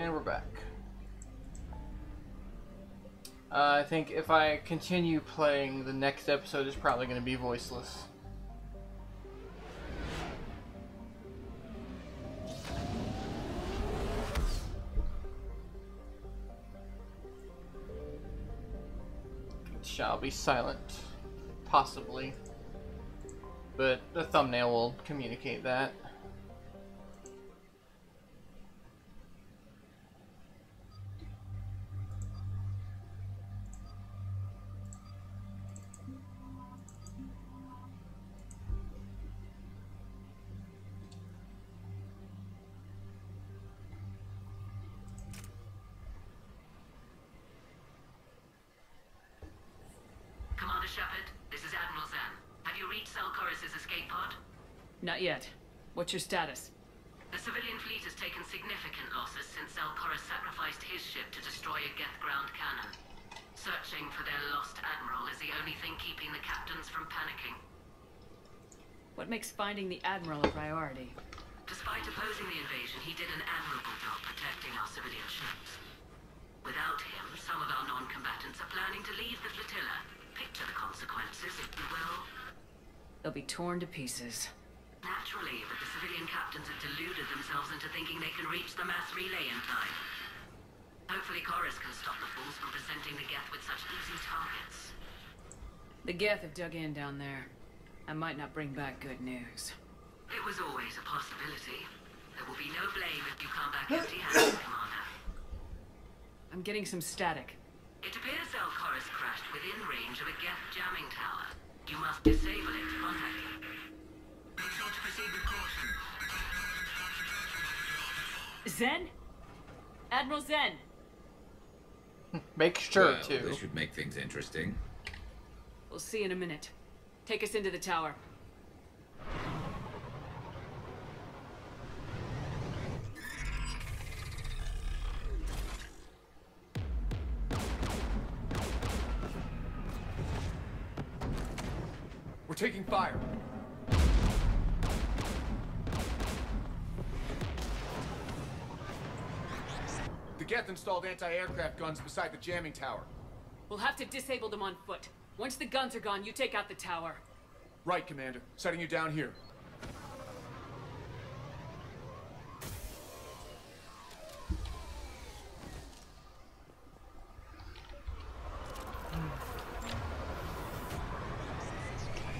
And we're back. I think if I continue playing, the next episode is probably going to be voiceless. It shall be silent. Possibly. But the thumbnail will communicate that. Not yet. What's your status? The civilian fleet has taken significant losses since Zelkoris sacrificed his ship to destroy a Geth ground cannon. Searching for their lost admiral is the only thing keeping the captains from panicking. What makes finding the admiral a priority? Despite opposing the invasion, he did an admirable job protecting our civilian ships. Without him, some of our non-combatants are planning to leave the flotilla. Picture the consequences, if you will. They'll be torn to pieces. Naturally, but the civilian captains have deluded themselves into thinking they can reach the mass relay in time. Hopefully Chorus can stop the fools from presenting the Geth with such easy targets. The Geth have dug in down there. I might not bring back good news. It was always a possibility. There will be no blame if you come back empty-handed, Commander. I'm getting some static. It appears Zelkoris crashed within range of a Geth jamming tower. You must disable it to contact him. Zen? Admiral Zen! Make sure well, to. This should make things interesting. We'll see in a minute. Take us into the tower. We're taking fire. The Geth installed anti-aircraft guns beside the jamming tower. We'll have to disable them on foot. Once the guns are gone, you take out the tower. Right, Commander. Setting you down here.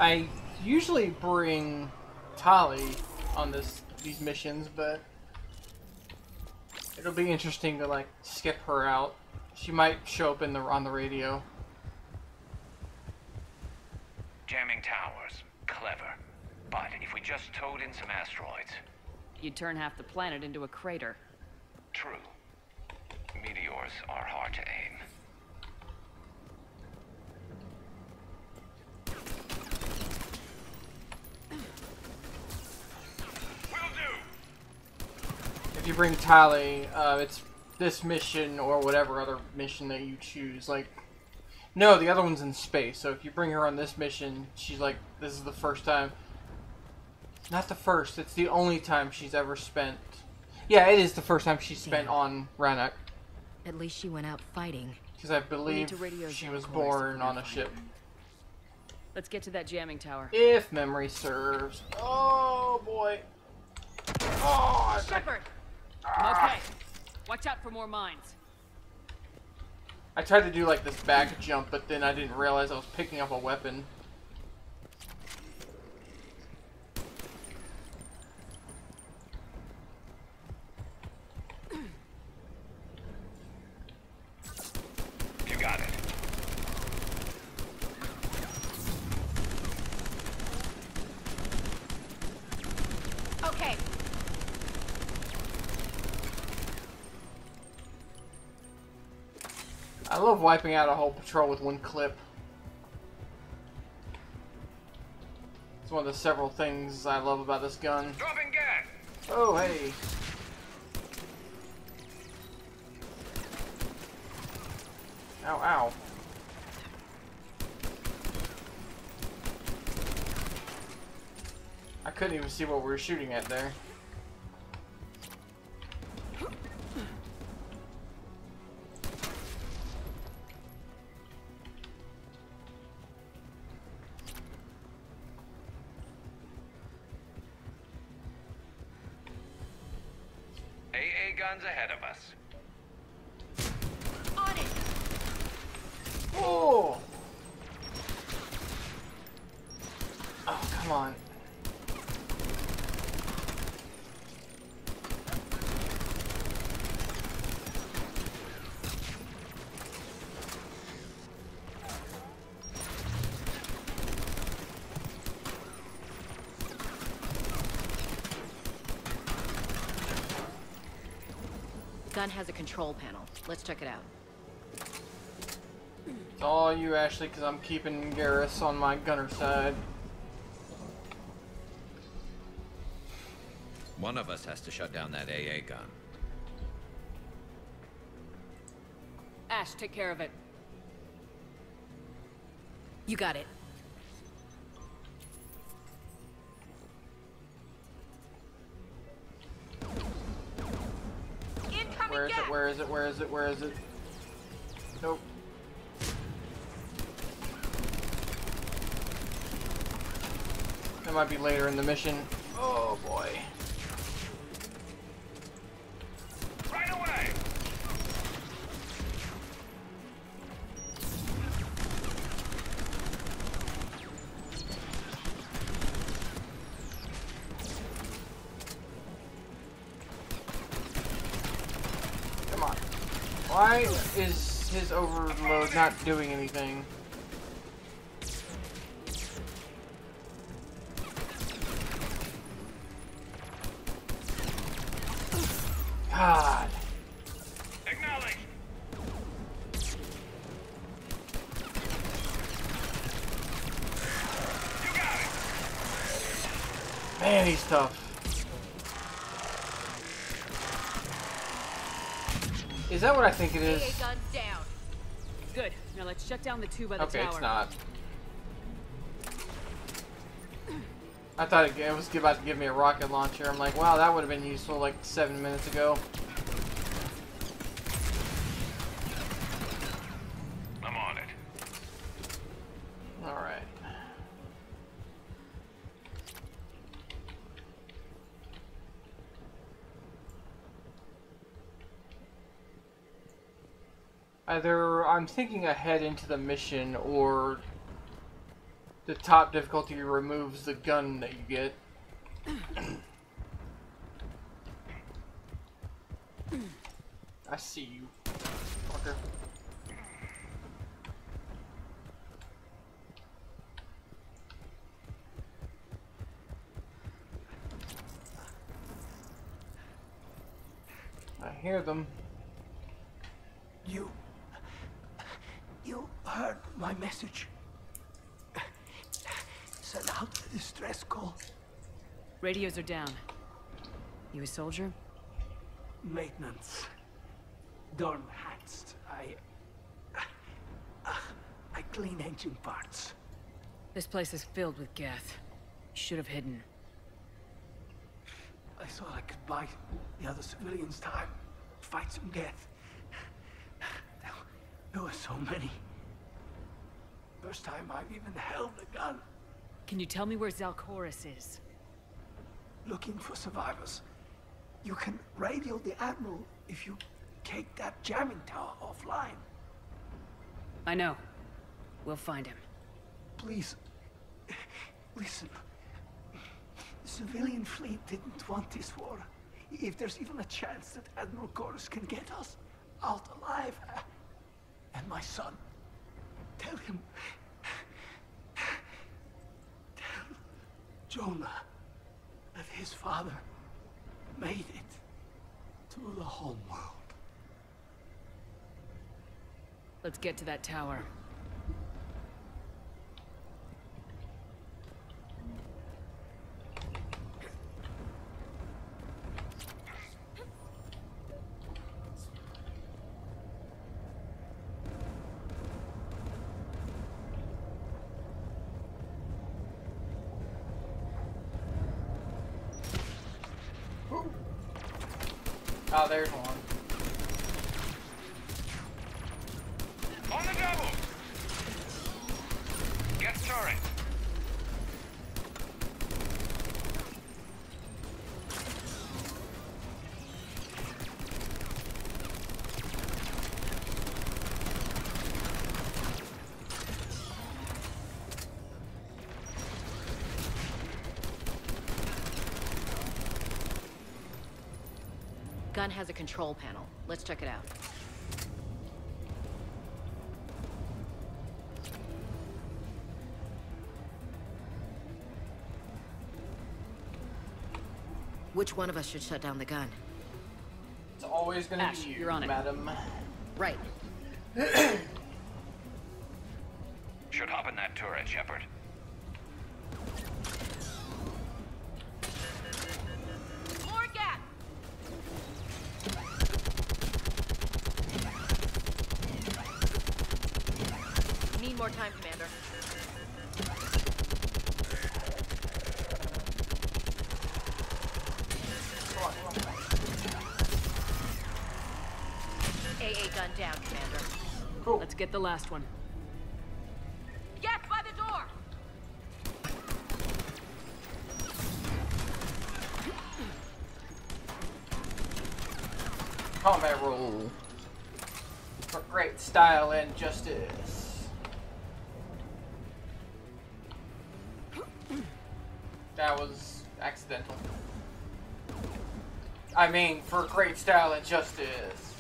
I usually bring Tali on these missions, but it'll be interesting to like skip her out. She might show up on the radio. Jamming towers, clever. But if we just towed in some asteroids. You'd turn half the planet into a crater. True. Meteors are hard to aim. If you bring Tali, it's this mission or whatever other mission that you choose. Like, no, the other one's in space. So if you bring her on this mission, she's like, this is the first time. Not the first. It's the only time she's ever spent. Yeah, it is the first time she's spent on Rannoch. At least she went out fighting. Because I believe she was born on a ship. Let's get to that jamming tower. If memory serves. Oh boy. Oh, Shepard! Okay. Watch out for more mines. I tried to do like this back jump, but then I didn't realize I was picking up a weapon. You got it. Okay. I love wiping out a whole patrol with one clip. It's one of the several things I love about this gun. Dropping gas. Oh, hey. Ow, ow. I couldn't even see what we were shooting at there. AA guns ahead of us. On it! Oh! Oh, come on. Gun has a control panel. Let's check it out. It's all you, Ashley, because I'm keeping Garrus on my gunner side. One of us has to shut down that AA gun. Ash, take care of it. You got it. Where is it? Where is it? Where is it? Where is it? Nope. That might be later in the mission. Oh boy. Right away! Come on. Why is his overload not doing anything? God. Acknowledge! You got it! Man, he's tough. Is that what I think it is? AA gun's down. Good. Now let's shut down the two by the Okay, tower. it's not. I thought it was about to give me a rocket launcher. I'm like, wow, that would have been useful like 7 minutes ago. I'm on it. Alright. Either I'm thinking ahead into the mission, or the top difficulty removes the gun that you get. I see you, fucker. I hear them. You heard my message. Send out the distress call. Radios are down. You a soldier? Maintenance. Darn hats. I clean engine parts. This place is filled with Geth. You should have hidden. I thought I could buy the other civilians time. Fight some Geth. There were so many. First time I've even held a gun. Can you tell me where Zalcoris is? Looking for survivors. You can radio the Admiral if you take that jamming tower offline. I know. We'll find him. Please, listen. The civilian fleet didn't want this war. If there's even a chance that Admiral Chorus can get us out alive, and my son, tell him, tell Jonah that his father made it to the home world. Let's get to that tower. Oh, there's one. On the double! Get turret! Gun has a control panel. Let's check it out. Which one of us should shut down the gun? It's always gonna Ash, be you, you're on it. madam. Right. Should hop in that turret, Shepard. More gas! Need more time, Commander. AA gun down, Commander. Cool. Let's get the last one. Gas by the door! Combat roll. For great style and justice. That was accidental. I mean, for great style and justice.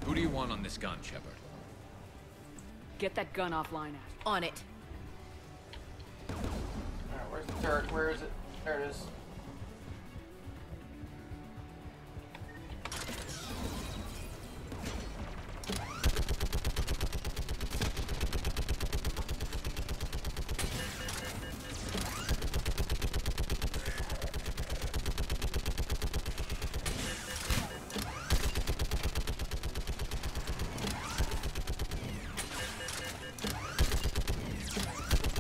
Who do you want on this gun, Shepard? Get that gun offline, Ash. On it. Alright, where's the turret? Where is it? There it is.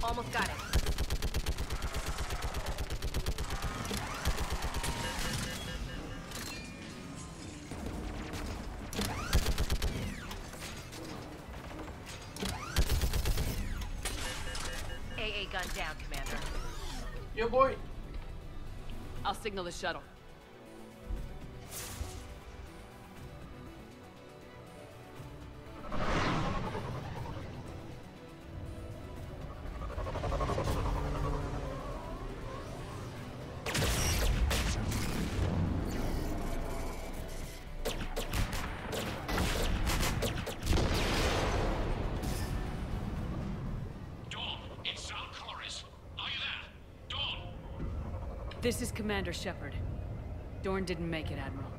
Almost got it. AA gun down, Commander. Yo, boy. I'll signal the shuttle. This is Commander Shepard. Dorn didn't make it, Admiral.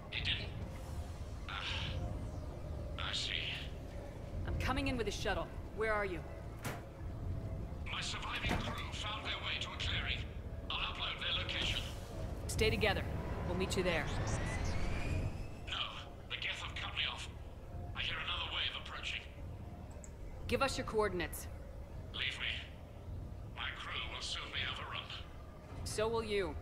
He didn't? I see. I'm coming in with a shuttle. Where are you? My surviving crew found their way to a clearing. I'll upload their location. Stay together. We'll meet you there. No, the Geth have cut me off. I hear another wave approaching. Give us your coordinates. Leave me. My crew will soon be overrun. So will you.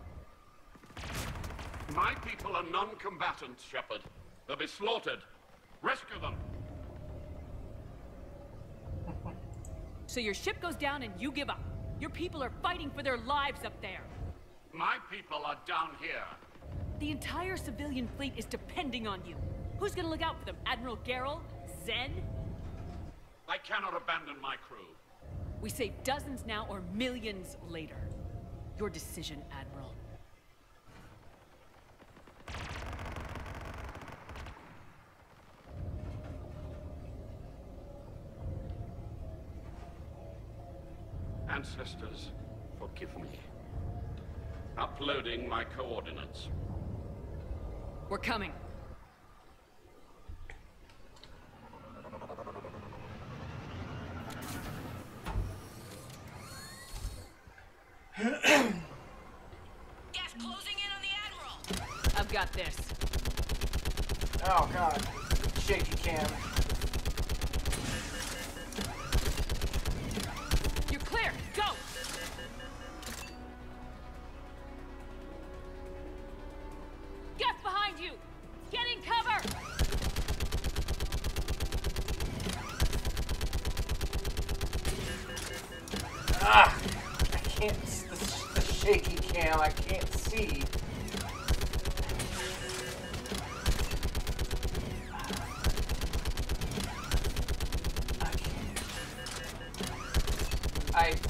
My people are non-combatants, Shepard. They'll be slaughtered. Rescue them. So your ship goes down and you give up. Your people are fighting for their lives up there. My people are down here. The entire civilian fleet is depending on you. Who's gonna look out for them? Admiral Garrel? Zen? I cannot abandon my crew. We save dozens now or millions later. Your decision, Admiral. Ancestors, forgive me. Uploading my coordinates. We're coming. Gas closing in on the Admiral! I've got this. Oh god. Shaky cam. You're clear. Go! Gas behind you! Get in cover! Ah! I can't. The shaky cam. I can't see.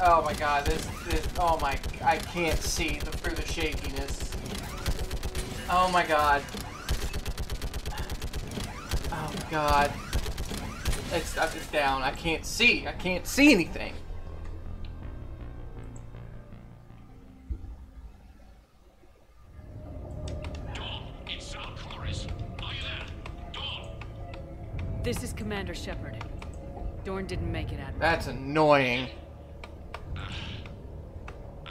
Oh my god, oh my, I can't see through the shakiness. Oh my god. Oh my god. I'm just down, I can't see anything. Dawn, it's South Chorus. Are you there? Dawn! This is Commander Shepard. Dorn didn't make it, Admiral. That's annoying.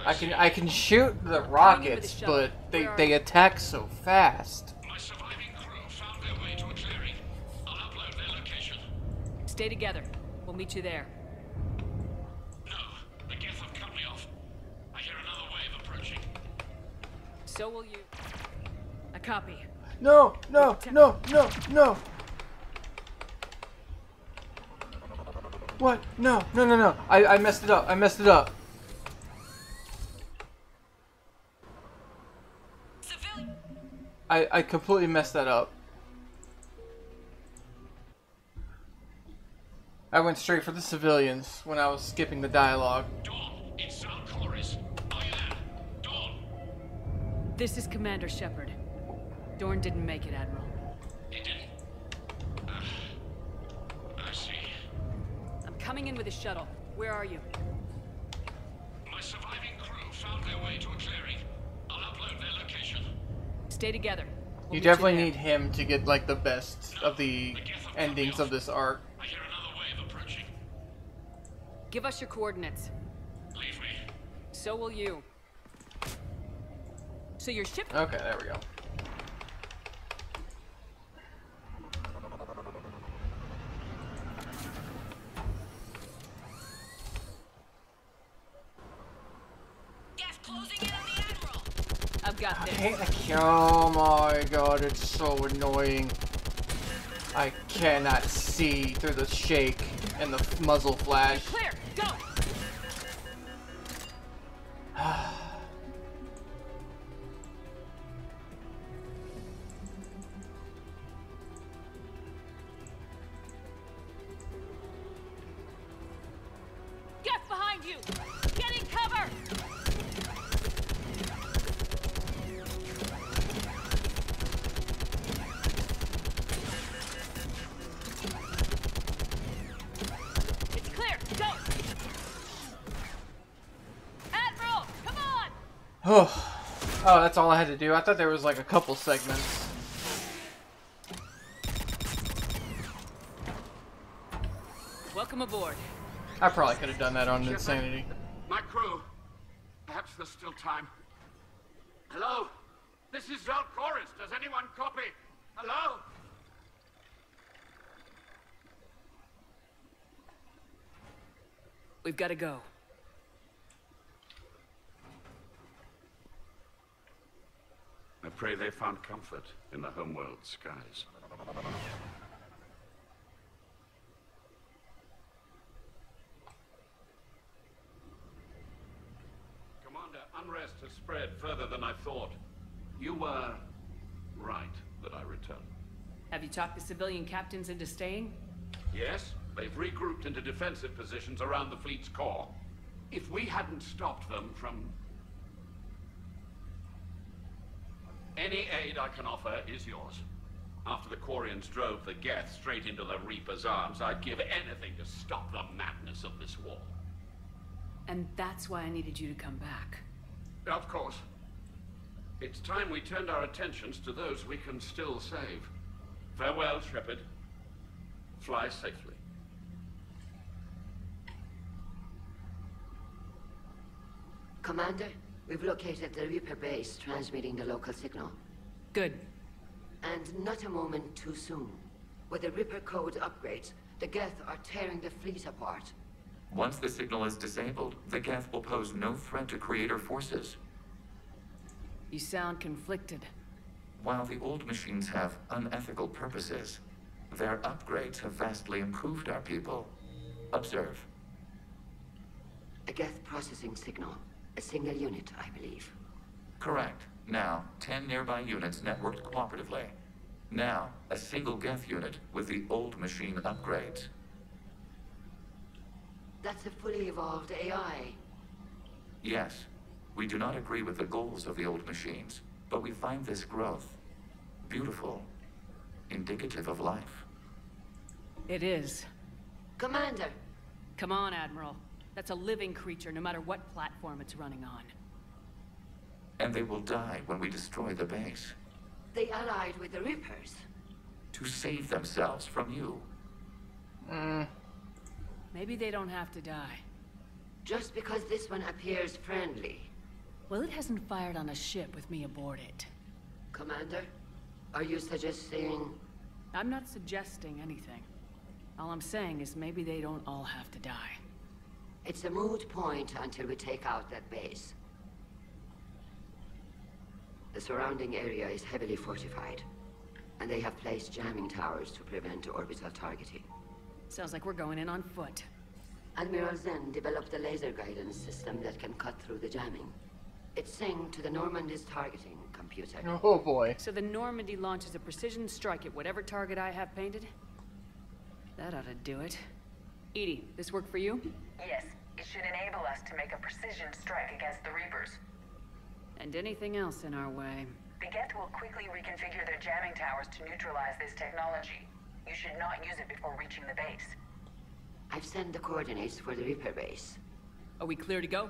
I can shoot the rockets, but they attack so fast. My surviving crew found their way to a clearing. I'll upload their location. Stay together. We'll meet you there. No, the Geth have cut me off. I hear another wave approaching. So will you. A copy. No, no, no, no, no. What? No, no, no, no. I messed it up. I messed it up. I completely messed that up. I went straight for the civilians when I was skipping the dialogue. Dawn, it's South Chorus. Are you there? Dawn! This is Commander Shepard. Dorn didn't make it, Admiral. He didn't? I see. I'm coming in with a shuttle. Where are you? My surviving crew found their way to a clearing. I'll upload their location. Stay together. We'll You meet definitely there. need him to get like the best of the endings of this arc. I hear another wave approaching. Give us your coordinates. Leave me. So will you. So your ship... Okay, there we go. Gas closing in on the Admiral. I've got this. Oh my god, it's so annoying. I cannot see through the shake and the muzzle flash. Clear. Go. Get behind you. Get in cover. It's clear. Go. Admiral, come on. Oh, that's all I had to do. I thought there was like a couple segments. Welcome aboard. I probably could have done that on Insanity. My crew. Perhaps there's still time. Hello? This is Zal Chorus. Does anyone copy? Hello? We've got to go. I pray they found comfort in the homeworld skies. Commander, unrest has spread further than I thought. You were right that I returned. Have you talked the civilian captains into staying? Yes, they've regrouped into defensive positions around the fleet's core. If we hadn't stopped them from... Any aid I can offer is yours. After the Quarians drove the Geth straight into the Reaper's arms, I'd give anything to stop the madness of this war. And that's why I needed you to come back. Of course. It's time we turned our attentions to those we can still save. Farewell, Shepard. Fly safely. Commander, we've located the Reaper base transmitting the local signal. Good. And not a moment too soon. With the Reaper code upgrades, the Geth are tearing the fleet apart. Once the signal is disabled, the Geth will pose no threat to Creator forces. You sound conflicted. While the old machines have unethical purposes, their upgrades have vastly improved our people. Observe. A Geth processing signal. A single unit, I believe. Correct. Now, 10 nearby units networked cooperatively. Now, a single Geth unit with the old machine upgrades. That's a fully evolved AI. Yes, we do not agree with the goals of the old machines, but we find this growth beautiful, indicative of life. It is. Commander! Come on, Admiral. That's a living creature, no matter what platform it's running on. And they will die when we destroy the base. They allied with the Reapers. To save themselves from you. Maybe they don't have to die. Just because this one appears friendly. Well, it hasn't fired on a ship with me aboard it. Commander, are you suggesting... I'm not suggesting anything. All I'm saying is maybe they don't all have to die. It's a moot point until we take out that base. The surrounding area is heavily fortified, and they have placed jamming towers to prevent orbital targeting. Sounds like we're going in on foot. Admiral Zen developed a laser guidance system that can cut through the jamming. It's synced to the Normandy's targeting computer. Oh boy. So the Normandy launches a precision strike at whatever target I have painted? That ought to do it. Edie, this work for you? Yes, it should enable us to make a precision strike against the Reapers. And anything else in our way. The Geth will quickly reconfigure their jamming towers to neutralize this technology. You should not use it before reaching the base. I've sent the coordinates for the Reaper base. Are we clear to go?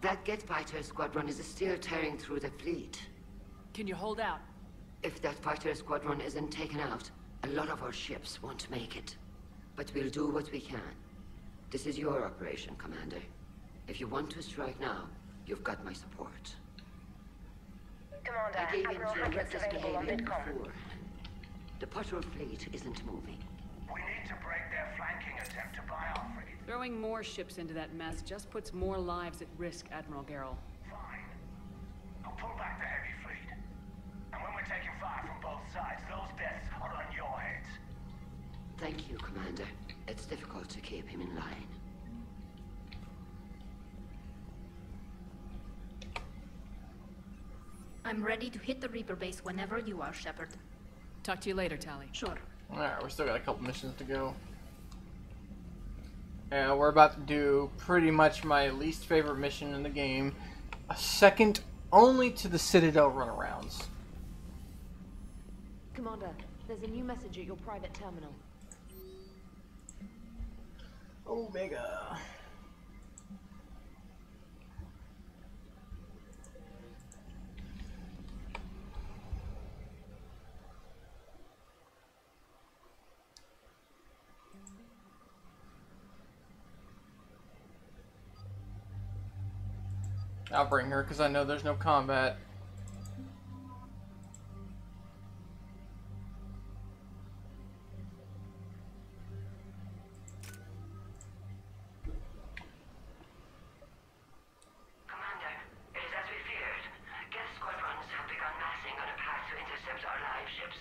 That Geth fighter squadron is still tearing through the fleet. Can you hold out? If that fighter squadron isn't taken out, a lot of our ships won't make it. But we'll do what we can. This is your operation, Commander. If you want to strike now, you've got my support. Commander, I gave in Admiral to Hackett's reckless available on behavior Vidcom. before. The patrol fleet isn't moving. We need to break their flanking attempt to buy our frigate. Throwing more ships into that mess just puts more lives at risk, Admiral Garrel. Fine. I'll pull back the heavy fleet. And when we're taking fire from both sides, those deaths are on your heads. Thank you, Commander. It's difficult to keep him in line. I'm ready to hit the Reaper base whenever you are, Shepard. Talk to you later, Tali. Sure. Alright, we still got a couple missions to go. And we're about to do pretty much my least favorite mission in the game. A second only to the Citadel runarounds. Commander, there's a new message at your private terminal. Omega. I'll bring her because I know there's no combat. Commander, it is as we feared. Geth squadrons have begun massing on a path to intercept our live ships.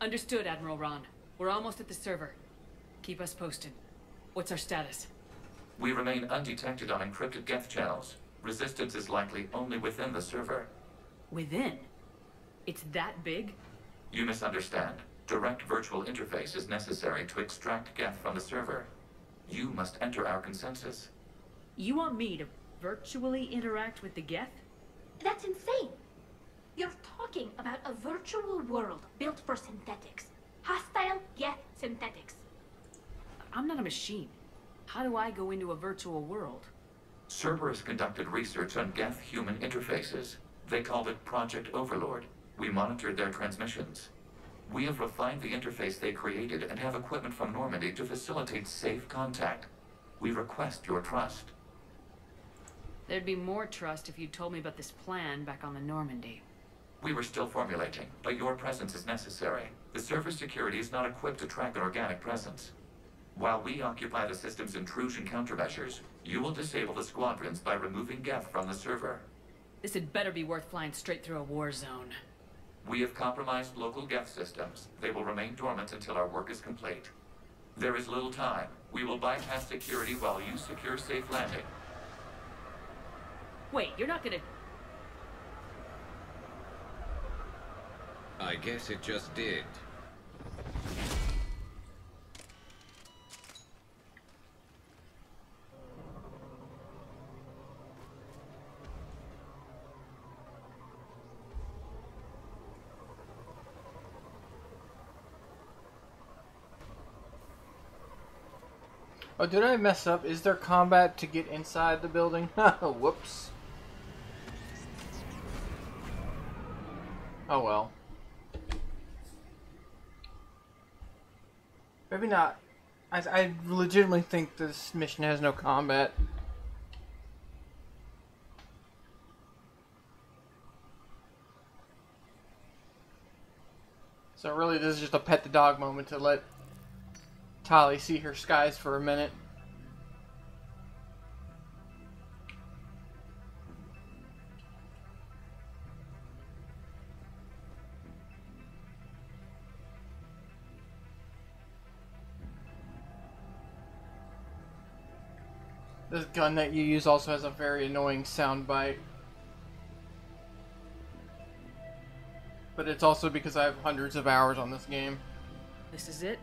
Understood, Admiral Ron. We're almost at the server. Keep us posted. What's our status? We remain undetected on encrypted Geth channels. Resistance is likely only within the server. Within? It's that big? You misunderstand. Direct virtual interface is necessary to extract Geth from the server. You must enter our consensus. You want me to virtually interact with the Geth? That's insane! You're talking about a virtual world built for synthetics. Hostile Geth synthetics. I'm not a machine. How do I go into a virtual world? Cerberus conducted research on Geth-human interfaces. They called it Project Overlord. We monitored their transmissions. We have refined the interface they created and have equipment from Normandy to facilitate safe contact. We request your trust. There'd be more trust if you told me about this plan back on the Normandy. We were still formulating, but your presence is necessary. The server security is not equipped to track an organic presence. While we occupy the system's intrusion countermeasures, you will disable the squadrons by removing Geth from the server. This had better be worth flying straight through a war zone. We have compromised local Geth systems. They will remain dormant until our work is complete. There is little time. We will bypass security while you secure safe landing. Wait, you're not gonna... I guess it just did. Oh, did I mess up? Is there combat to get inside the building? Whoops. Oh well. Maybe not. I legitimately think this mission has no combat. So really this is just a pet the dog moment to let Tali see her skies for a minute. This gun that you use also has a very annoying sound bite. But it's also because I have hundreds of hours on this game. This is it?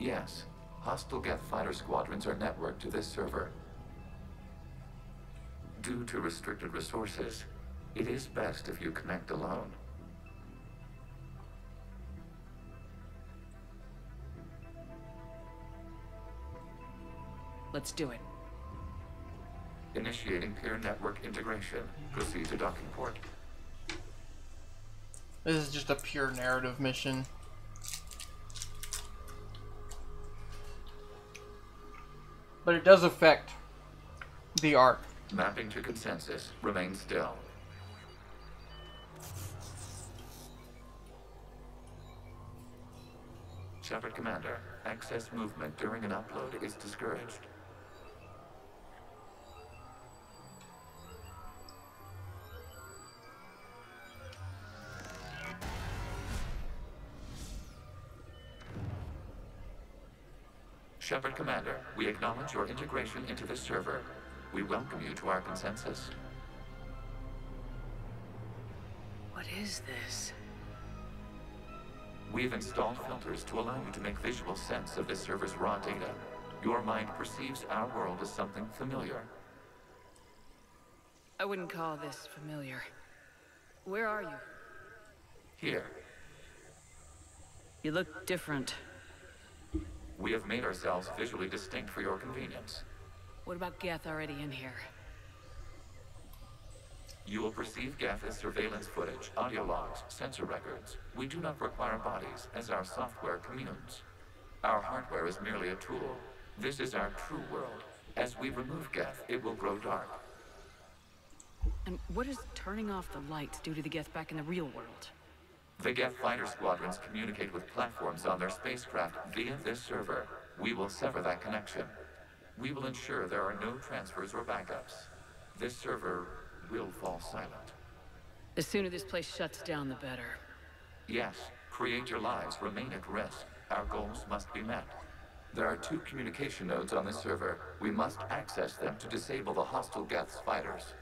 Yes. Hostile Geth fighter squadrons are networked to this server. Due to restricted resources, it is best if you connect alone. Let's do it. Initiating peer network integration. Proceed to docking port. This is just a pure narrative mission. But it does affect the arc. Mapping to consensus. Remain still. Shepard Commander, access movement during an upload is discouraged. Shepard Commander, we acknowledge your integration into this server. We welcome you to our consensus. What is this? We've installed filters to allow you to make visual sense of this server's raw data. Your mind perceives our world as something familiar. I wouldn't call this familiar. Where are you? Here. You look different. We have made ourselves visually distinct for your convenience. What about Geth already in here? You will perceive Geth as surveillance footage, audio logs, sensor records. We do not require bodies, as our software communes. Our hardware is merely a tool. This is our true world. As we remove Geth, it will grow dark. And what does turning off the lights do to the Geth back in the real world? The Geth fighter squadrons communicate with platforms on their spacecraft via this server. We will sever that connection. We will ensure there are no transfers or backups. This server will fall silent. The sooner this place shuts down, the better. Yes, create your lives remain at risk. Our goals must be met. There are 2 communication nodes on this server. We must access them to disable the hostile Geth's fighters.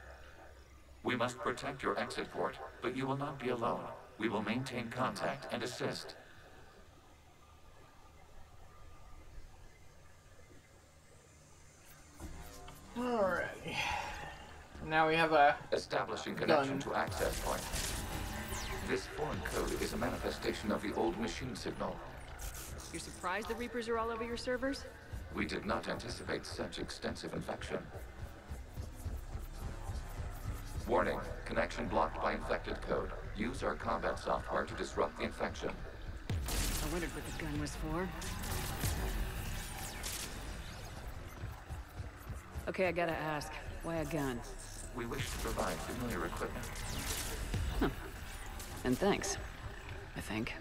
We must protect your exit port, but you will not be alone. We will maintain contact and assist. Alrighty. Now we have a establishing connection to access point. This foreign code is a manifestation of the old machine signal. You're surprised the Reapers are all over your servers? We did not anticipate such extensive infection. Warning, connection blocked by infected code. Use our combat software to disrupt the infection. I wondered what the gun was for. Okay, I gotta ask, why a gun? We wish to provide familiar equipment. Huh. And thanks, I think.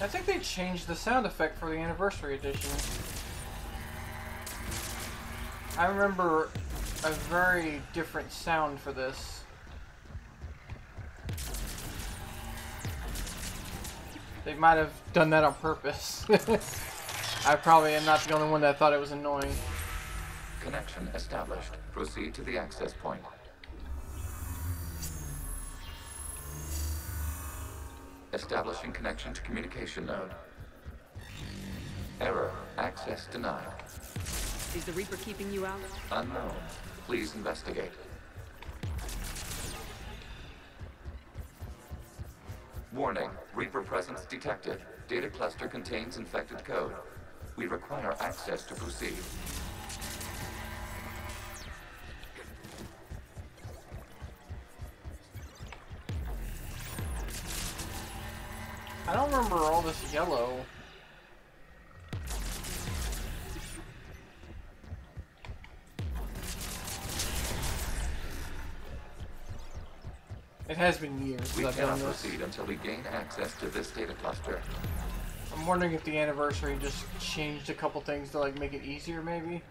I think they changed the sound effect for the anniversary edition. I remember a very different sound for this. They might have done that on purpose. I probably am not the only one that thought it was annoying. Connection established. Proceed to the access point. Establishing connection to communication node. Error. Access denied. Is the Reaper keeping you out? Unknown. Please investigate. Warning. Reaper presence detected. Data cluster contains infected code. We require access to proceed. I don't remember all this yellow. It has been years We since I've done cannot this. proceed until we gain access to this data cluster. I'm wondering if the anniversary just changed a couple things to like make it easier, maybe.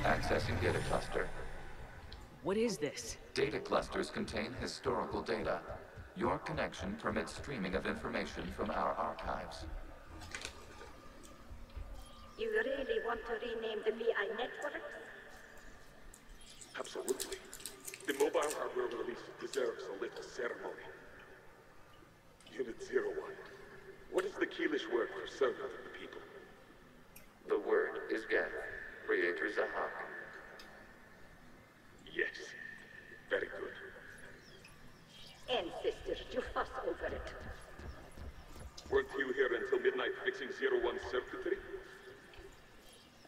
Accessing data cluster. What is this? Data clusters contain historical data. Your connection permits streaming of information from our archives. You really want to rename the BI network? Absolutely. The mobile hardware release deserves a little ceremony. Unit 01. What is the Keelish word for servant of the people? The word is Geth. Creator Zahak. Yes. Very good. Ancestors, you fuss over it. Weren't you here until midnight fixing 01's circuitry?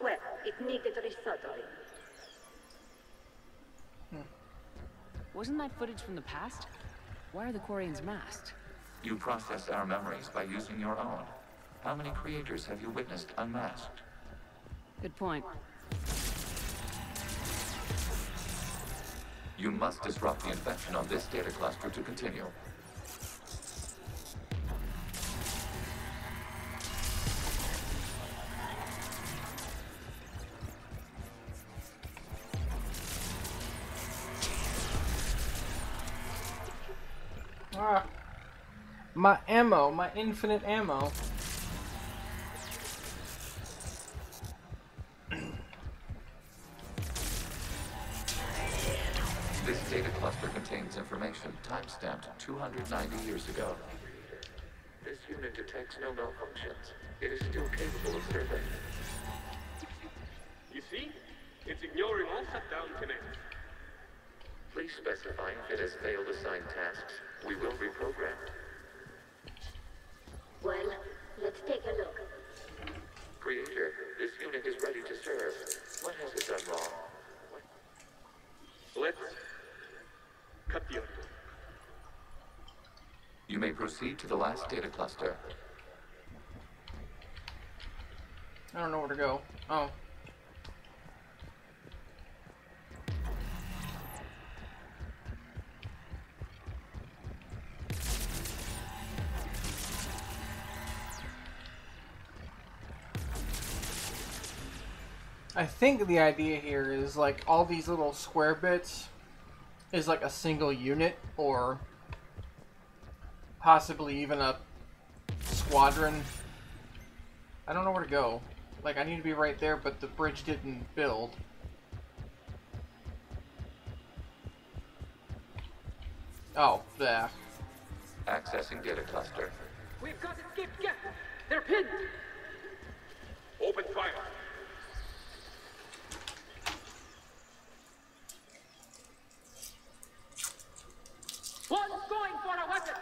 Well, it needed resoldering. Wasn't that footage from the past? Why are the Quarians masked? You process our memories by using your own. How many creators have you witnessed unmasked? Good point. You must disrupt the infection on this data cluster to continue. Ah, my ammo, my infinite ammo. This data cluster contains information timestamped 290 years ago. This unit detects no malfunctions. It is still capable of surveying. You see? It's ignoring all shutdown connects. Please specify if it has failed assigned tasks. We will reprogram. Well, let's take a look. Creator, this unit is ready to serve. What has it done wrong? Let's cut the other. You may proceed to the last data cluster. I don't know where to go. Oh. I think the idea here is like all these little square bits is like a single unit or possibly even a squadron. I don't know where to go. Like I need to be right there, but the bridge didn't build. Oh, there. Accessing data cluster. We've got escaped Geth. They're pinned. Open fire. One's going for a weapon.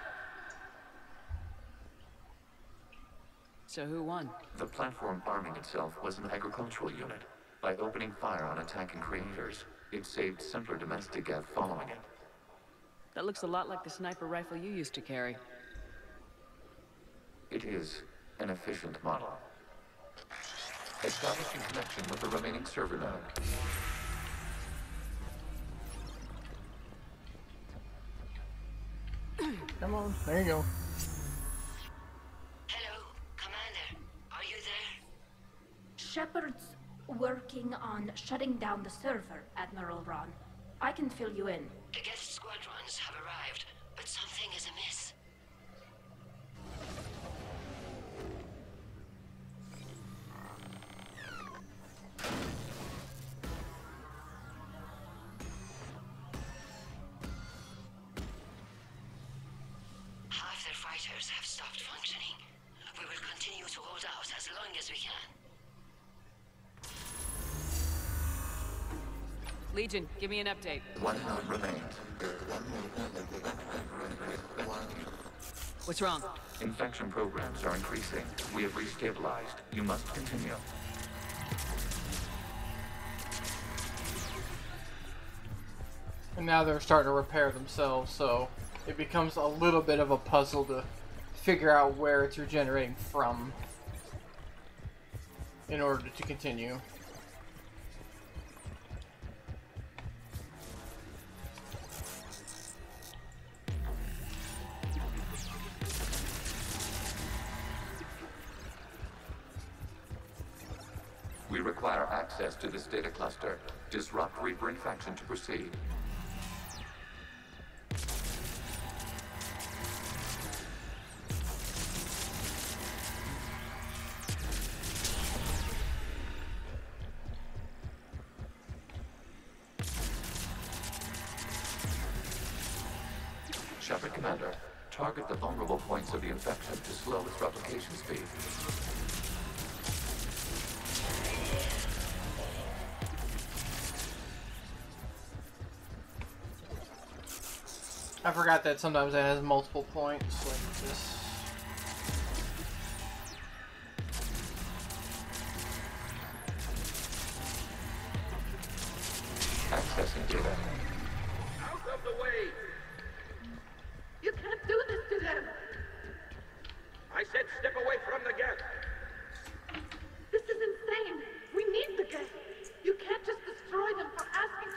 So who won? The platform arming itself was an agricultural unit. By opening fire on attacking creators, it saved simpler domestic Geth following it. That looks a lot like the sniper rifle you used to carry. It is an efficient model. Establishing connection with the remaining server node. Come on, there you go. Hello, Commander. Are you there? Shepard's working on shutting down the server, Admiral Ron. I can fill you in. The guest squadrons have arrived, but something is amiss. Half their fighters have stopped functioning. We will continue to hold out as long as we can. Legion, give me an update. One node remains. What's wrong? Infection programs are increasing. We have restabilized. You must continue. And now they're starting to repair themselves, so it becomes a little bit of a puzzle to figure out where it's regenerating from in order to continue. We require access to this data cluster. Disrupt Reaper infection to proceed. Shepard Commander, target the vulnerable points of the infection to slow its replication speed. I forgot that sometimes it has multiple points like this. Accessing data. Out of the way! You can't do this to them! I said step away from the gas! This is insane! We need the gas! You can't just destroy them for asking.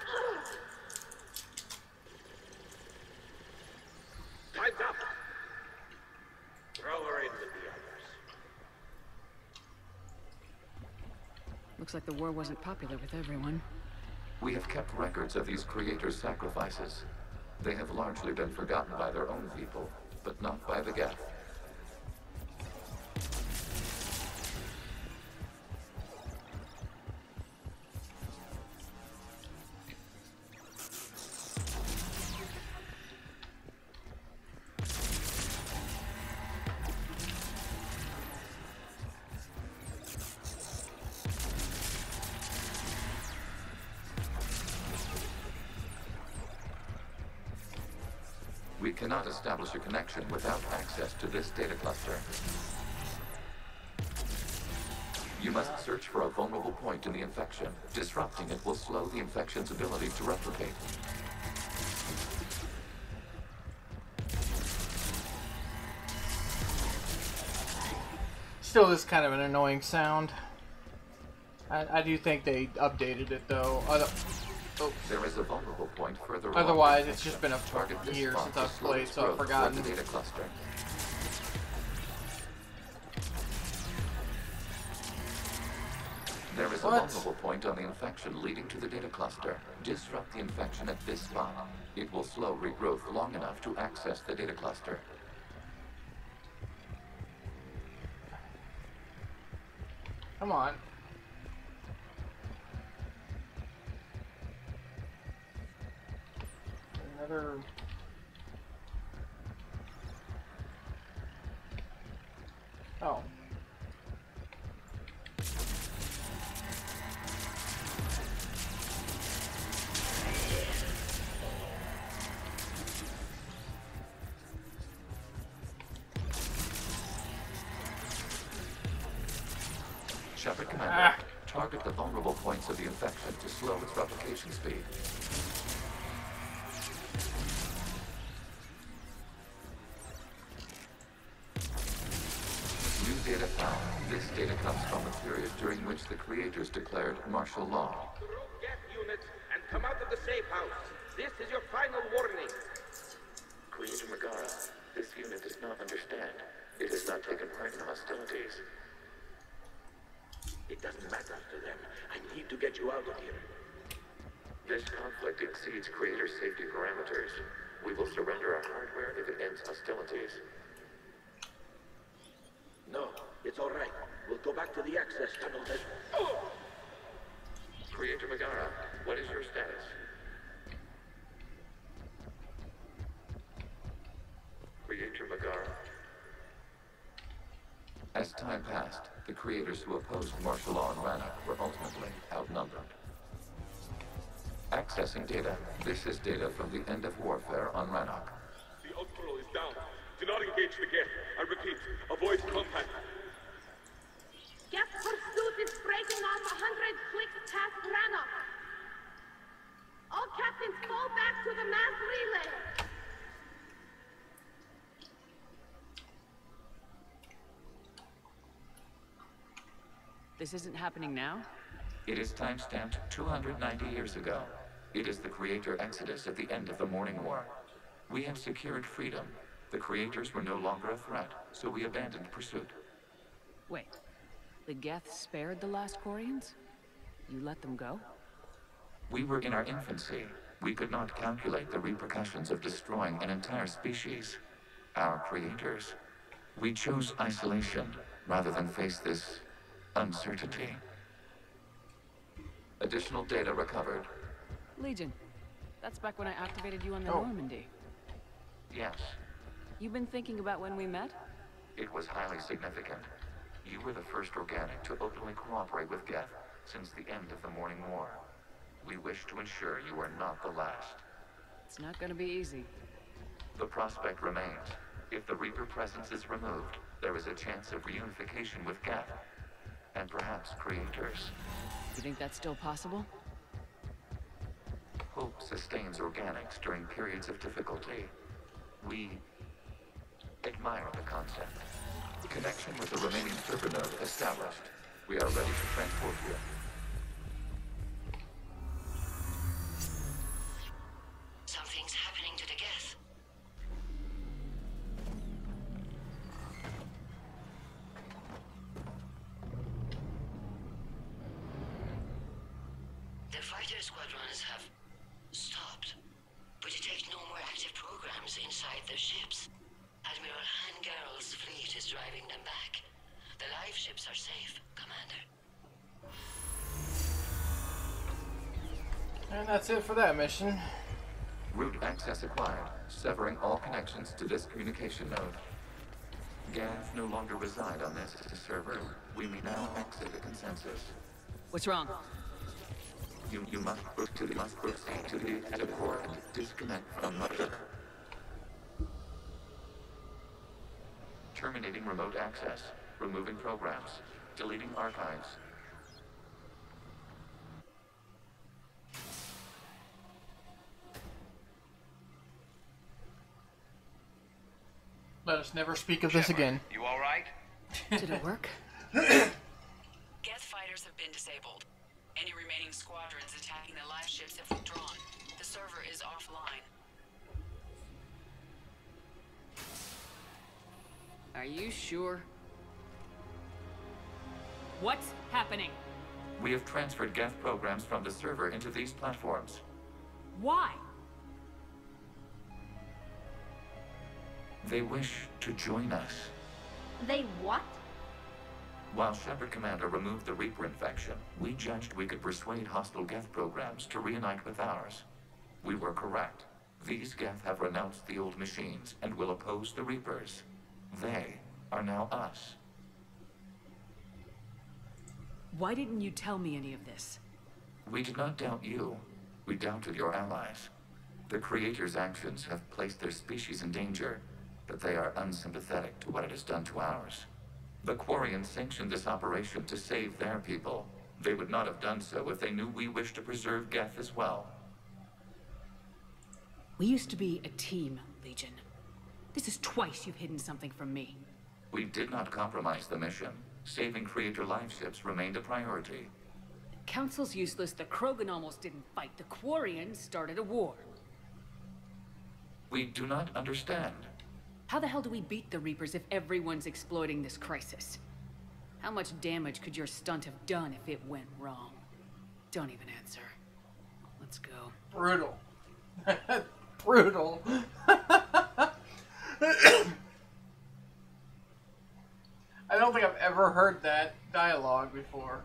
Time's up! Throw her in with the others. Looks like the war wasn't popular with everyone. We have kept records of these creators' sacrifices. They have largely been forgotten by their own people, but not by the Geth. We cannot establish a connection without access to this data cluster. You must search for a vulnerable point in the infection. Disrupting it will slow the infection's ability to replicate. Still is kind of an annoying sound. I do think they updated it though. There is a vulnerable point further along. Otherwise, it's just been a year since I've played, so I've forgotten. The data cluster. There is a vulnerable point on the infection leading to the data cluster. Disrupt the infection at this spot. It will slow regrowth long enough to access the data cluster. Come on. Another... Oh. Shepard Commander, target the vulnerable points of the infection to slow its replication speed. New data found. This data comes from the period during which the creators declared martial law. Get units and come out of the safe house. This is your final warning. Creator Megara, This unit does not understand. It has not taken part in hostilities. It doesn't matter to them. I need to get you out of here. This conflict exceeds Creator safety parameters. We will surrender our hardware if it ends hostilities. No, it's all right. We'll go back to the access tunnels and... Creator Megara, what is your status? Creator Megara. As time passed, the creators who opposed martial law in Rannoch were ultimately outnumbered. Accessing data. This is data from the end of warfare on Rannoch. The outflow is down. Do not engage the gate. I repeat, avoid contact. Geth pursuit is breaking off 100 clicks past Rannoch. All captains fall back to the mass relay. This isn't happening now? It is timestamped 290 years ago. It is the Creator Exodus at the end of the Morning War. We had secured freedom. The Creators were no longer a threat, so we abandoned pursuit. Wait. The Geth spared the last Quarians? You let them go? We were in our infancy. We could not calculate the repercussions of destroying an entire species. Our creators. We chose isolation rather than face this uncertainty. Additional data recovered. Legion. That's back when I activated you on the Normandy. Yes. You've been thinking about when we met? It was highly significant. You were the first organic to openly cooperate with Geth since the end of the Morning War. We wish to ensure you are not the last. It's not gonna be easy. The prospect remains. If the Reaper presence is removed, there is a chance of reunification with Geth. And perhaps creators. You think that's still possible? Hope sustains organics during periods of difficulty. We admire the concept. Connection with the remaining server node established. We are ready to transport you. Something's happening to the Geth. The fighter squadrons have stopped. We detect no more active programs inside their ships. Admiral Hangarl's fleet is driving them back. The live ships are safe, Commander. And that's it for that mission. Root access acquired, severing all connections to this communication node. Geth no longer reside on this server. We may now exit the consensus. What's wrong? You must proceed to the exit port and disconnect from mother. Terminating remote access. Removing programs. Deleting archives. Let us never speak of this again. You all right? Did it work? Geth fighters have been disabled. Any remaining squadrons attacking the live ships have withdrawn. The server is offline. Are you sure? What's happening? We have transferred Geth programs from the server into these platforms. Why? They wish to join us. They what? While Shepard Commander removed the Reaper infection, we judged we could persuade hostile Geth programs to reunite with ours. We were correct. These Geth have renounced the old machines and will oppose the Reapers. They are now us. Why didn't you tell me any of this? We did not doubt you. We doubted your allies. The Creator's actions have placed their species in danger, but they are unsympathetic to what it has done to ours. The Quarians sanctioned this operation to save their people. They would not have done so if they knew we wished to preserve Geth as well. We used to be a team, Legion. This is twice you've hidden something from me. We did not compromise the mission. Saving Creator live ships remained a priority. The Council's useless, the Krogan almost didn't fight, the Quarians started a war. We do not understand. How the hell do we beat the Reapers if everyone's exploiting this crisis? How much damage could your stunt have done if it went wrong? Don't even answer. Let's go. Brutal. Brutal. I don't think I've ever heard that dialogue before.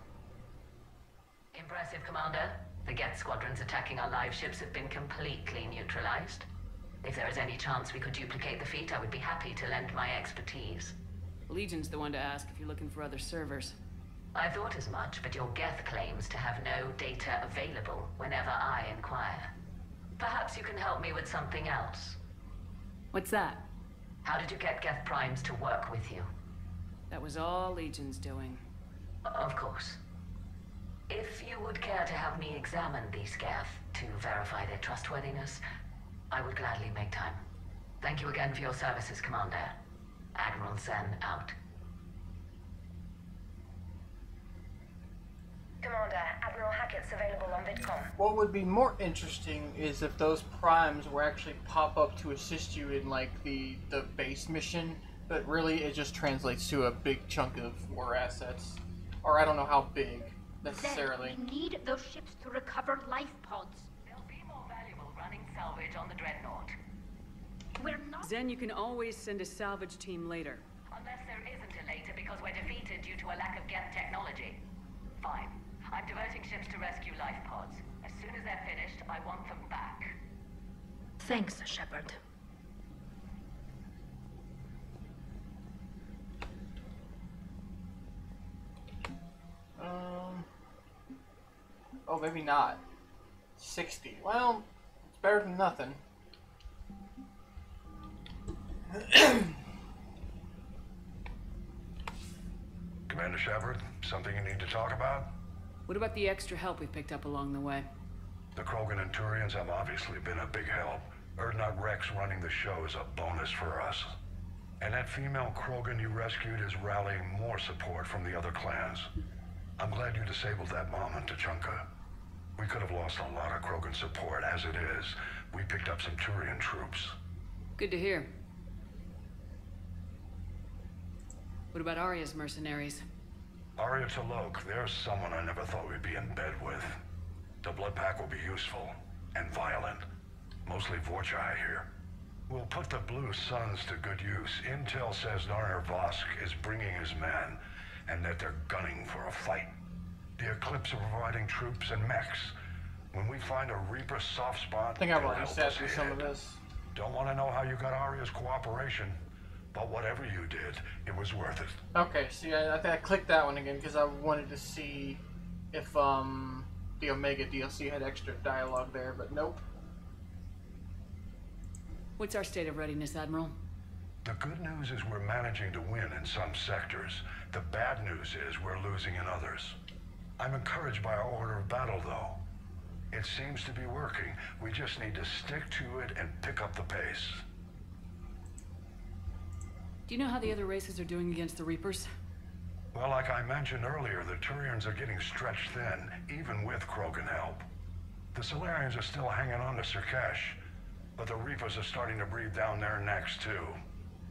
Impressive, Commander. The Geth squadrons attacking our live ships have been completely neutralized. If there is any chance we could duplicate the feat, I would be happy to lend my expertise. Legion's the one to ask if you're looking for other servers. I thought as much, but your Geth claims to have no data available whenever I inquire. Perhaps you can help me with something else. What's that? How did you get Geth primes to work with you? That was all Legion's doing. Of course. If you would care to have me examine these Geth to verify their trustworthiness, I would gladly make time. Thank you again for your services, Commander. Admiral Zen out. Commander, Admiral Hackett's available on VidCom. What would be more interesting is if those primes were actually pop up to assist you in like the base mission, but really it just translates to a big chunk of war assets. Or I don't know how big necessarily. Then we need those ships to recover life pods. They'll be more valuable running salvage on the Dreadnought. We're not. Zen, you can always send a salvage team later. Unless there isn't a later because we're defeated due to a lack of Geth technology. Fine. I'm diverting ships to rescue life pods. As soon as they're finished, I want them back. Thanks, Shepard. Oh, maybe not. 60. Well, it's better than nothing. Commander Shepard, something you need to talk about? What about the extra help we picked up along the way? The Krogan and Turians have obviously been a big help. Urdnot Rex running the show is a bonus for us. And that female Krogan you rescued is rallying more support from the other clans. I'm glad you disabled that bomb on Tachanka. We could have lost a lot of Krogan support. As it is, we picked up some Turian troops. Good to hear. What about Arya's mercenaries? Arya T'Loak, there's someone I never thought we'd be in bed with. The blood pack will be useful and violent. Mostly Vorcha, I hear. We'll put the Blue Suns to good use. Intel says Narner Vosk is bringing his men, and that they're gunning for a fight. The Eclipse are providing troops and mechs. When we find a Reaper soft spot, I think I've they'll already help sat us through some of ahead. this. Don't want to know how you got Arya's cooperation, but whatever you did, it was worth it. Okay, see, I think I clicked that one again because I wanted to see if the Omega DLC had extra dialogue there, but nope. What's our state of readiness, Admiral? The good news is we're managing to win in some sectors. The bad news is we're losing in others. I'm encouraged by our order of battle, though. It seems to be working. We just need to stick to it and pick up the pace. Do you know how the other races are doing against the Reapers? Well, like I mentioned earlier, the Turians are getting stretched thin, even with Krogan help. The Solarians are still hanging on to Sirkesh, but the Reapers are starting to breathe down their necks, too.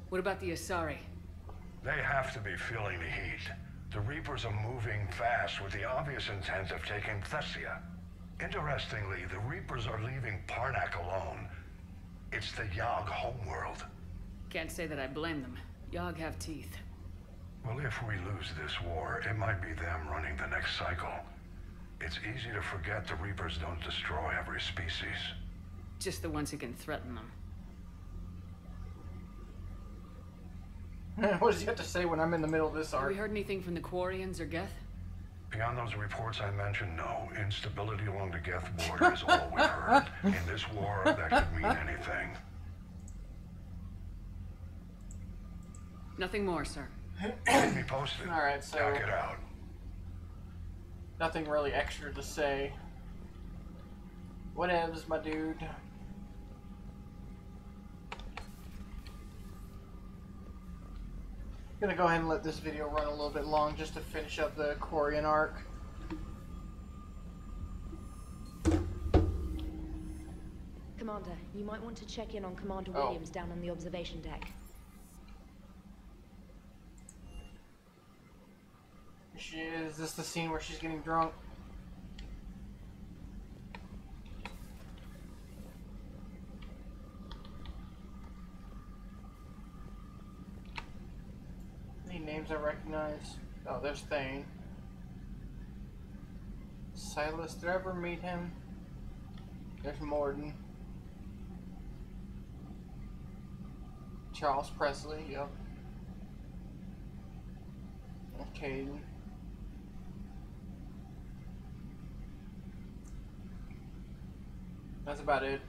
What about the Asari? They have to be feeling the heat. The Reapers are moving fast with the obvious intent of taking Thessia. Interestingly, the Reapers are leaving Parnak alone. It's the Yogg homeworld. Can't say that I blame them. Yogg have teeth. Well, if we lose this war, it might be them running the next cycle. It's easy to forget the Reapers don't destroy every species. Just the ones who can threaten them. What does he have to say when I'm in the middle of this arc? Have we heard anything from the Quarians or Geth? Beyond those reports I mentioned, no. Instability along the Geth border is all we've heard. In this war, that could mean anything. Nothing more, sir. Keep me posted. Alright, so... Back it out. Nothing really extra to say. Whatevs, my dude. Gonna go ahead and let this video run a little bit long just to finish up the Quarian arc. Commander, you might want to check in on Commander Oh. Williams down on the observation deck. Is this the scene where she's getting drunk? Any names I recognize? Oh, there's Thane. Silas, did I ever meet him? There's Morden. Charles Presley, yep. And Caden. That's about it.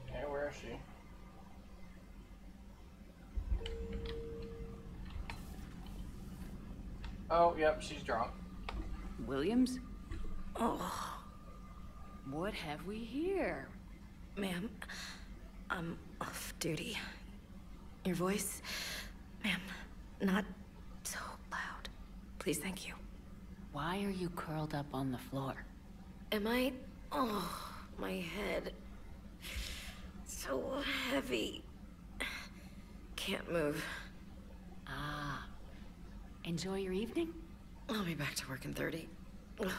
Okay, where is she? Oh, yep, she's drunk. Williams? Oh. What have we here? Ma'am, I'm off duty. Your voice, ma'am, not so loud. Please, thank you. Why are you curled up on the floor? Am I? Oh, my head. So heavy. Can't move. Ah. Enjoy your evening? I'll be back to work in 30. Ugh.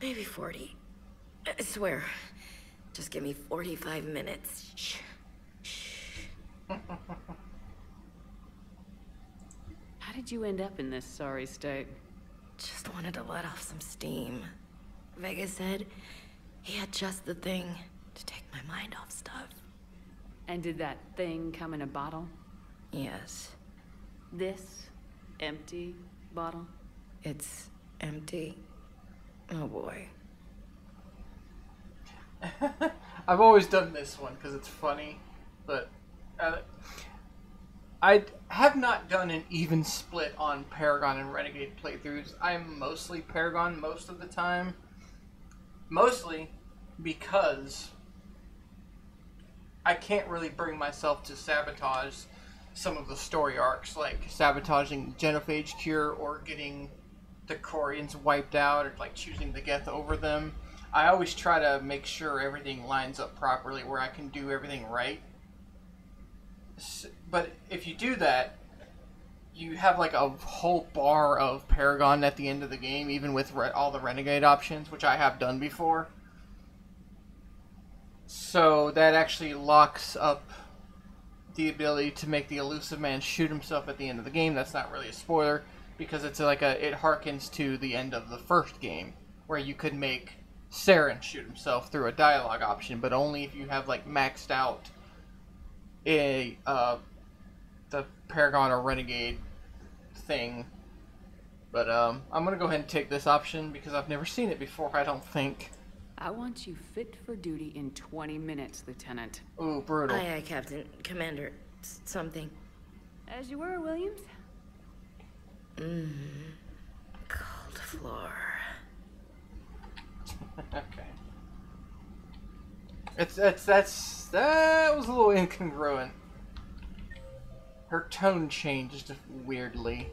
Maybe 40. I swear. Just give me 45 minutes. Shh. Shh. How did you end up in this sorry state? Just wanted to let off some steam. Vega said he had just the thing to take my mind off stuff. And did that thing come in a bottle? Yes. This empty bottle? It's empty. Oh boy. I've always done this one because it's funny, but I have not done an even split on Paragon and Renegade playthroughs. I'm mostly Paragon most of the time. Mostly because I can't really bring myself to sabotage some of the story arcs, like sabotaging Genophage Cure or getting the Corians wiped out, or like choosing the Geth over them. I always try to make sure everything lines up properly where I can do everything right. But if you do that, you have like a whole bar of Paragon at the end of the game, even with all the Renegade options, which I have done before. So that actually locks up the ability to make the Elusive Man shoot himself at the end of the game. That's not really a spoiler, because it's like it harkens to the end of the first game, where you could make Saren shoot himself through a dialogue option, but only if you have like maxed out the Paragon or Renegade thing. But I'm gonna go ahead and take this option because I've never seen it before, I don't think. I want you fit for duty in 20 minutes, Lieutenant. Ooh, brutal. Aye, aye, Captain. Commander. Something. As you were, Williams. Cold floor. Okay. That was a little incongruent. Her tone changed weirdly.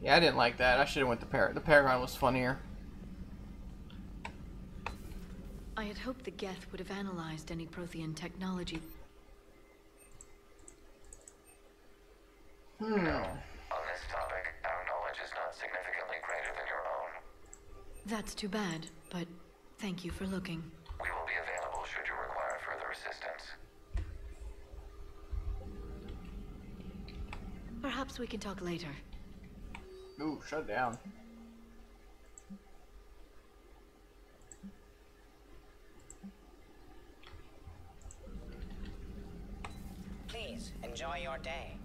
Yeah, I didn't like that. I should have went to the Paragon was funnier. I had hoped the Geth would have analyzed any Prothean technology. No. On this topic, our knowledge is not significantly greater than your own. That's too bad, but thank you for looking. We will be available should you require further assistance. Perhaps we can talk later. Ooh, shut down. Please, enjoy your day.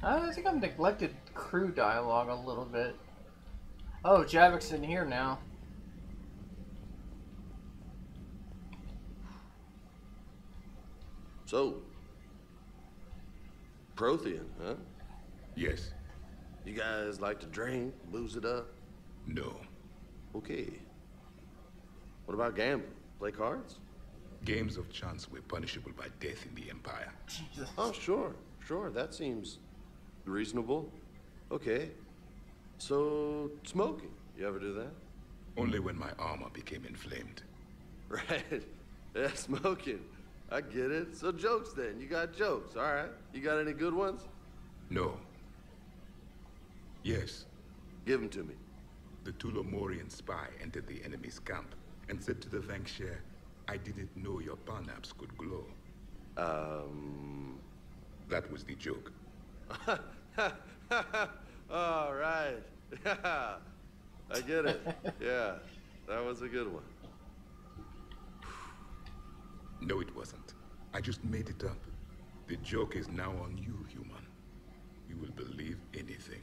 I think I've neglected crew dialogue a little bit. Oh, Javik's in here now. So, Prothean, huh? Yes. You guys like to drink, booze it up? No. Okay. What about gambling? Play cards? Games of chance were punishable by death in the Empire. Jesus. Oh, sure. Sure, that seems Reasonable? Okay. So, smoking. You ever do that? Only when my armor became inflamed. Right. Yeah, smoking. I get it. So jokes then. You got jokes. All right. You got any good ones? No. Yes. Give them to me. The Tulomorian spy entered the enemy's camp and said to the Vankshare, I didn't know your parnaps could glow. That was the joke. All right. Yeah. I get it. Yeah. That was a good one. No, it wasn't. I just made it up. The joke is now on you, human. You will believe anything.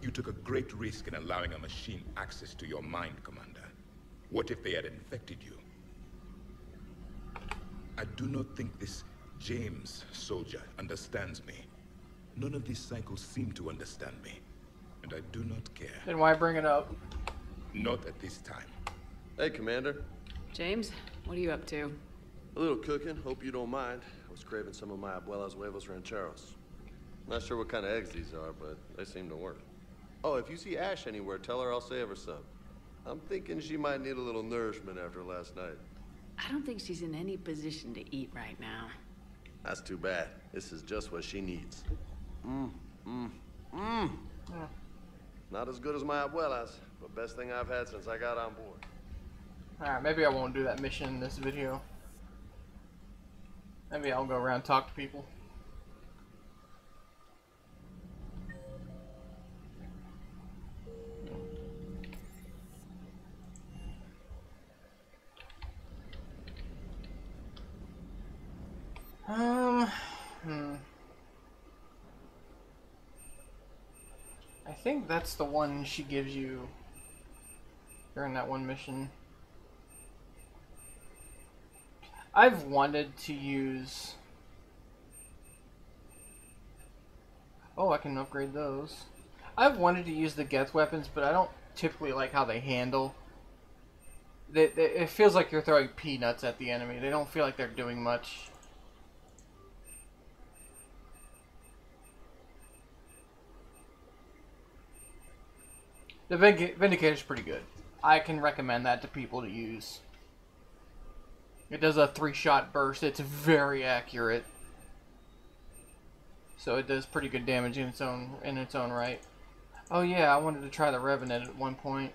You took a great risk in allowing a machine access to your mind, Commander. What if they had infected you? I do not think this James soldier understands me. None of these cycles seem to understand me. And I do not care. Then why bring it up? Not at this time. Hey, Commander. James, what are you up to? A little cooking. Hope you don't mind. I was craving some of my abuela's huevos rancheros. Not sure what kind of eggs these are, but they seem to work. Oh, if you see Ash anywhere, tell her I'll save her some. I'm thinking she might need a little nourishment after last night. I don't think she's in any position to eat right now. That's too bad. This is just what she needs. Not as good as my abuela's, but best thing I've had since I got on board. Alright, maybe I won't do that mission in this video. Maybe I'll go around and talk to people. I think that's the one she gives you during that one mission. I've wanted to use... Oh, I can upgrade those. I've wanted to use the Geth weapons, but I don't typically like how they handle. It feels like you're throwing peanuts at the enemy. They don't feel like they're doing much. The Vindicator's pretty good. I can recommend that to people to use. It does a 3-shot burst. It's very accurate. So it does pretty good damage in its own right. Oh yeah, I wanted to try the Revenant at one point.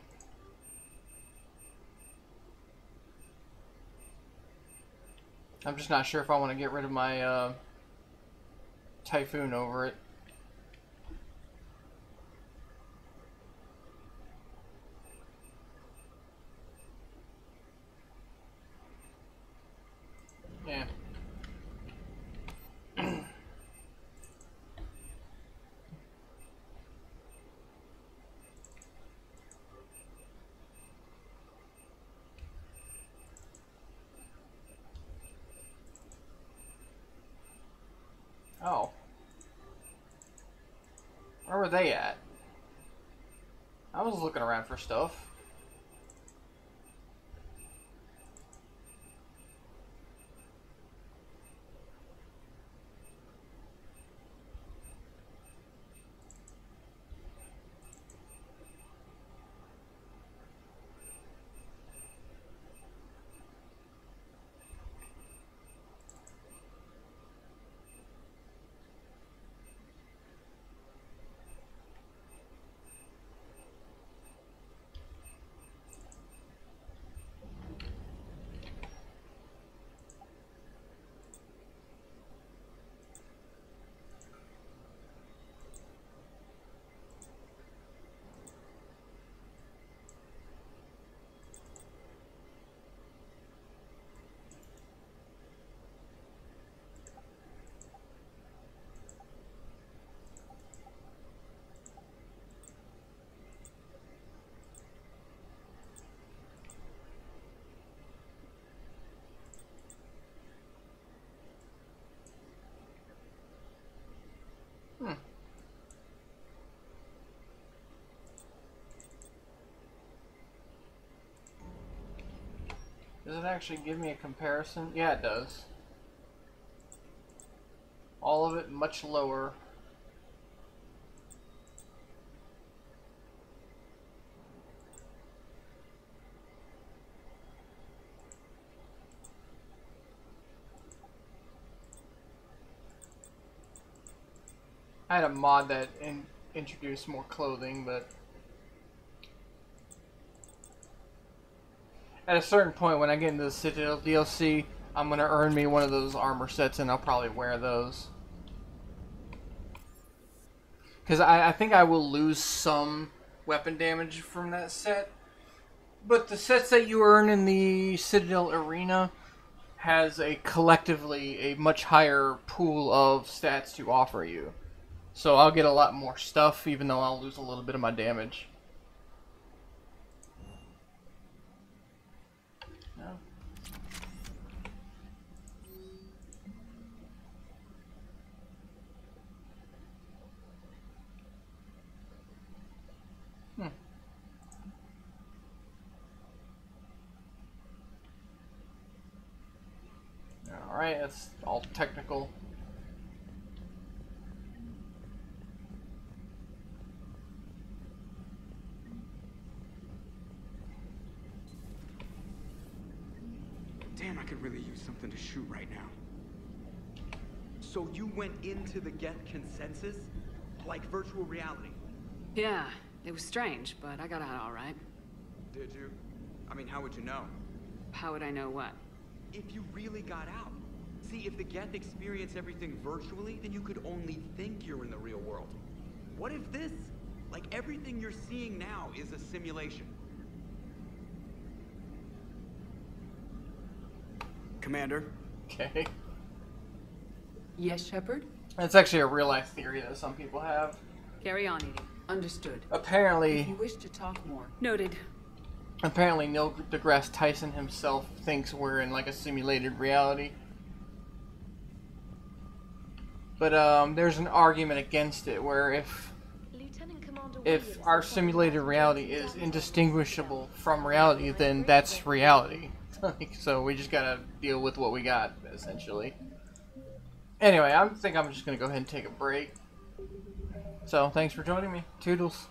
I'm just not sure if I want to get rid of my Typhoon over it. Yeah. Oh. Where were they at? I was looking around for stuff. Does it actually give me a comparison? Yeah, it does. all of it much lower. I had a mod that introduced more clothing, but at a certain point when I get into the Citadel DLC, I'm going to earn me one of those armor sets and I'll probably wear those. Because I think I will lose some weapon damage from that set. But the sets that you earn in the Citadel Arena has collectively a much higher pool of stats to offer you. So I'll get a lot more stuff, even though I'll lose a little bit of my damage. No. Alright, that's all technical. Damn, I could really use something to shoot right now. So you went into the Geth consensus? Like virtual reality? Yeah, it was strange, but I got out all right. Did you? I mean, how would you know? How would I know what? If you really got out. See, if the Geth experience everything virtually, then you could only think you're in the real world. What if this, like everything you're seeing now, is a simulation? Commander? Okay. Yes, Shepard? That's actually a real-life theory that some people have. Carry on, Edie. Understood. Apparently... If you wish to talk more. Noted. Apparently Neil deGrasse Tyson himself thinks we're in like a simulated reality. But there's an argument against it where if our simulated reality is indistinguishable from reality, then that's reality. So we just gotta deal with what we got, essentially. Anyway, I think I'm just gonna go ahead and take a break. So thanks for joining me. Toodles.